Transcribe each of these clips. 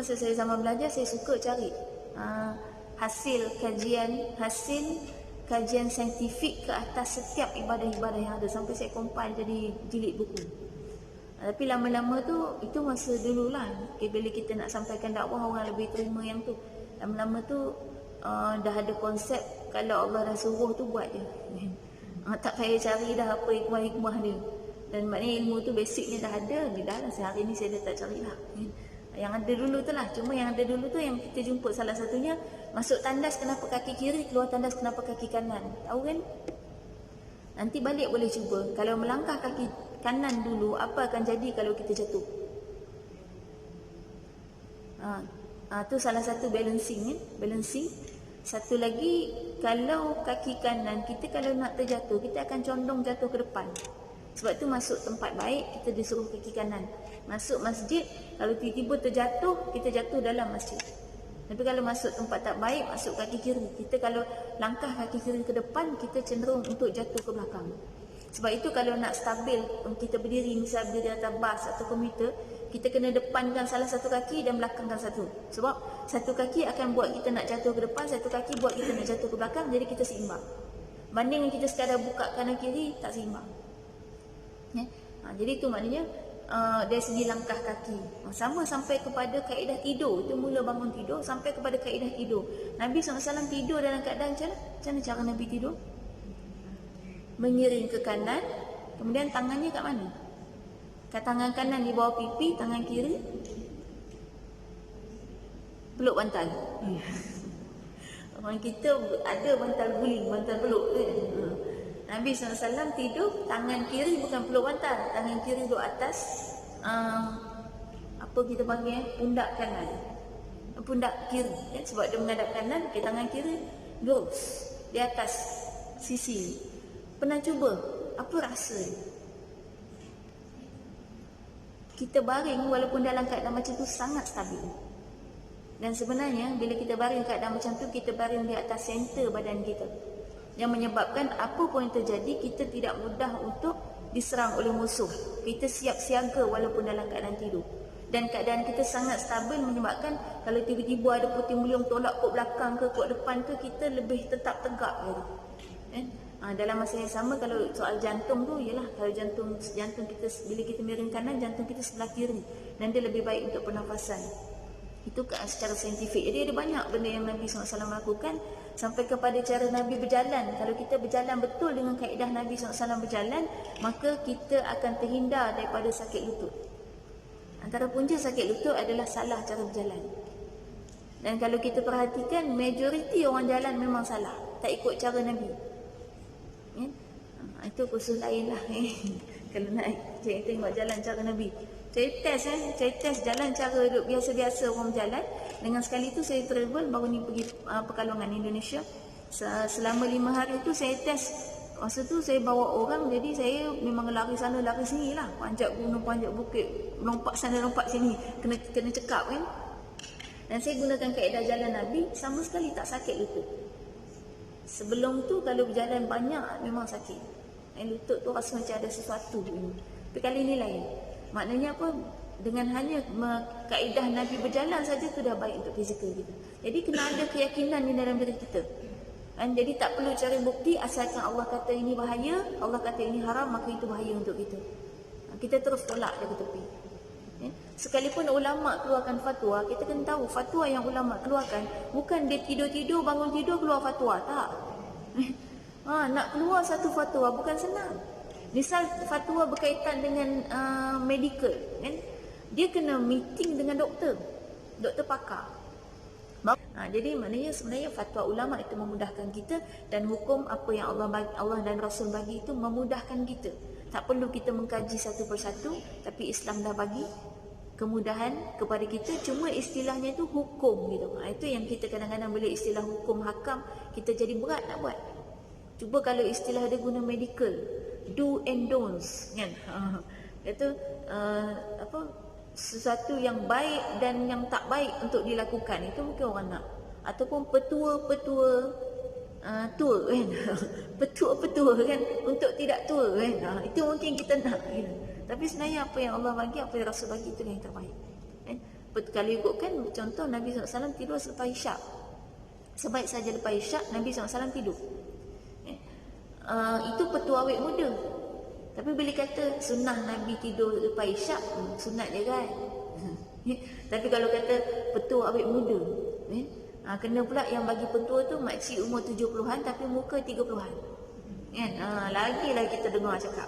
masa saya zaman belajar, saya suka cari hasil kajian saintifik ke atas setiap ibadah-ibadah yang ada, sampai saya compile jadi jilid buku. Tapi lama-lama tu, itu masa dululah, bila kita nak sampaikan dakwah, orang lebih terima yang tu. Lama-lama tu dah ada konsep, kalau Allah dah suruh tu buat je. Tak payah cari dah apa hikmah-hikmah dia. Dan maknanya ilmu tu basicnya dah ada. Dah lah, sehari ni saya dah tak carilah. Yang ada dulu tu lah. Cuma yang ada dulu tu yang kita jumpa, salah satunya masuk tandas kenapa kaki kiri, keluar tandas kenapa kaki kanan. Tahu kan? Nanti balik boleh cuba. Kalau melangkah kaki kanan dulu, apa akan jadi kalau kita jatuh? Tu salah satu balancing. Balancing. Satu lagi, kalau kaki kanan kita kalau nak terjatuh, kita akan condong jatuh ke depan. Sebab tu masuk tempat baik, kita disuruh kaki kanan. Masuk masjid, kalau tiba-tiba terjatuh, kita jatuh dalam masjid. Tapi kalau masuk tempat tak baik, masuk kaki kiri. Kita kalau langkah kaki kiri ke depan, kita cenderung untuk jatuh ke belakang. Sebab itu kalau nak stabil, kita berdiri, misal berdiri atas bas atau komuter, kita kena depankan salah satu kaki dan belakangkan satu. Sebab satu kaki akan buat kita nak jatuh ke depan, satu kaki buat kita nak jatuh ke belakang, jadi kita seimbang. Banding kita sekadar buka kanan kiri, tak seimbang. Jadi itu maknanya dari segi langkah kaki. Sama sampai kepada kaedah tidur. Itu mula bangun tidur sampai kepada kaedah tidur. Nabi SAW tidur dalam keadaan macam mana cara Nabi tidur? Mengiring ke kanan, kemudian tangannya kat mana? Tangan kanan di bawah pipi, tangan kiri peluk bantal. Orang kita ada bantal guling, bantal peluk. Nabi SAW tidur, tangan kiri bukan peluk bantal, tangan kiri duduk atas apa kita panggil pundak kanan, pundak kiri, sebab dia menghadap kanan. Tangan kiri lurus di atas sisi. Pernah cuba? Apa rasa? Kita baring walaupun dalam keadaan macam tu sangat stabil. Dan sebenarnya bila kita baring keadaan macam tu, kita baring di atas center badan kita, yang menyebabkan apa pun yang terjadi, kita tidak mudah untuk diserang oleh musuh. Kita siap siaga walaupun dalam keadaan tidur. Dan keadaan kita sangat stabil, menyebabkan kalau tiba-tiba ada puting beliung tolak kot belakang ke kot depan ke, kita lebih tetap tegak gitu. Dalam masa yang sama, kalau soal jantung tu, ialah kalau jantung kita, bila kita miring kanan, jantung kita sebelah kiri, dan dia lebih baik untuk pernafasan. Itu secara saintifik. Jadi ada banyak benda yang Nabi SAW lakukan, sampai kepada cara Nabi berjalan. Kalau kita berjalan betul dengan kaedah Nabi SAW berjalan, maka kita akan terhindar daripada sakit lutut. Antara punca sakit lutut adalah salah cara berjalan. Dan kalau kita perhatikan, majoriti orang jalan memang salah, tak ikut cara Nabi. Itu khusus lain lah. Kalau nak saya tengok jalan cara Nabi, saya test jalan cara biasa-biasa orang berjalan. Dengan sekali tu saya travel, baru ni pergi Pekalongan Indonesia. Selama 5 hari tu saya test. Masa tu saya bawa orang, jadi saya memang lari sana lari sini lah, panjat gunung, panjat bukit, lompat sana lompat sini, kena cekap kan. Dan saya gunakan kaedah jalan Nabi, sama sekali tak sakit lutut. Sebelum tu kalau berjalan banyak memang sakit. Lutut tu rasa macam ada sesuatu. Tapi kali ni lain. Maknanya apa? Dengan hanya kaedah Nabi berjalan saja tu dah baik untuk fizikal kita. Jadi kena ada keyakinan di dalam diri kita. Jadi tak perlu cari bukti, asalkan Allah kata ini bahaya, Allah kata ini haram, maka itu bahaya untuk kita. Kita terus tolak dia ke tepi. Sekalipun ulama keluarkan fatwa, kita kena tahu fatwa yang ulama keluarkan bukan dia tidur-tidur, bangun tidur keluar fatwa, tak. Nak keluar satu fatwa bukan senang. Misal fatwa berkaitan dengan medical, kan? Dia kena meeting dengan doktor pakar. Jadi maknanya sebenarnya fatwa ulama itu memudahkan kita, dan hukum apa yang Allah dan Rasul bagi itu memudahkan kita. Tak perlu kita mengkaji satu persatu, tapi Islam dah bagi kemudahan kepada kita. Cuma istilahnya itu hukum gitu. Itu yang kita kadang-kadang bila istilah hukum hakam, kita jadi berat nak buat. Cuba kalau istilah dia guna medical, do and don'ts, kan? Itu sesuatu yang baik dan yang tak baik untuk dilakukan, itu mungkin orang nak. Ataupun petua-petua tua, kan? Petua-petua, kan, untuk tidak tua, kan? Itu mungkin kita nak, kan? Tapi sebenarnya apa yang Allah bagi, apa yang Rasul bagi, itu yang terbaik, kan? Kalau ikutkan contoh Nabi SAW tidur selepas isyak. Sebaik saja lepas isyak Nabi SAW tidur. Itu petua awet muda. Tapi bila kata sunnah Nabi tidur lepas isyak, sunat je kan. Tapi kalau kata petua awet muda, kena pula yang bagi petua tu makcik umur 70-an tapi muka 30-an. Kan? Lagi kita dengar cakap.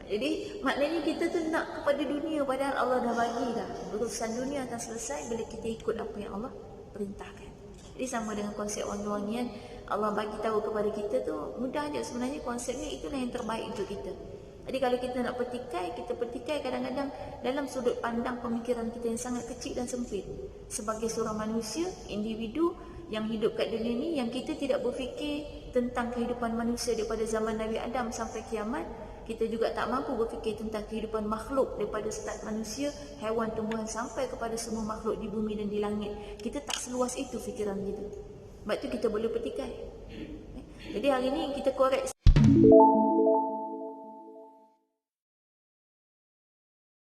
Jadi maknanya kita tu nak kepada dunia, padahal Allah dah bagi dah. Urusan dunia akan selesai bila kita ikut apa yang Allah perintahkan. Jadi sama dengan konsep wangi-wangian, Allah bagi tahu kepada kita tu mudah je sebenarnya, konsepnya itulah yang terbaik untuk kita. Jadi kalau kita nak kita petikai kadang-kadang dalam sudut pandang pemikiran kita yang sangat kecil dan sempit. Sebagai seorang manusia, individu yang hidup kat dunia ni, yang kita tidak berfikir tentang kehidupan manusia daripada zaman Nabi Adam sampai kiamat, kita juga tak mampu berfikir tentang kehidupan makhluk daripada start manusia, haiwan, tumbuhan sampai kepada semua makhluk di bumi dan di langit. Kita tak seluas itu fikiran kita. Sebab tu kita boleh petikai. Jadi hari ni kita korek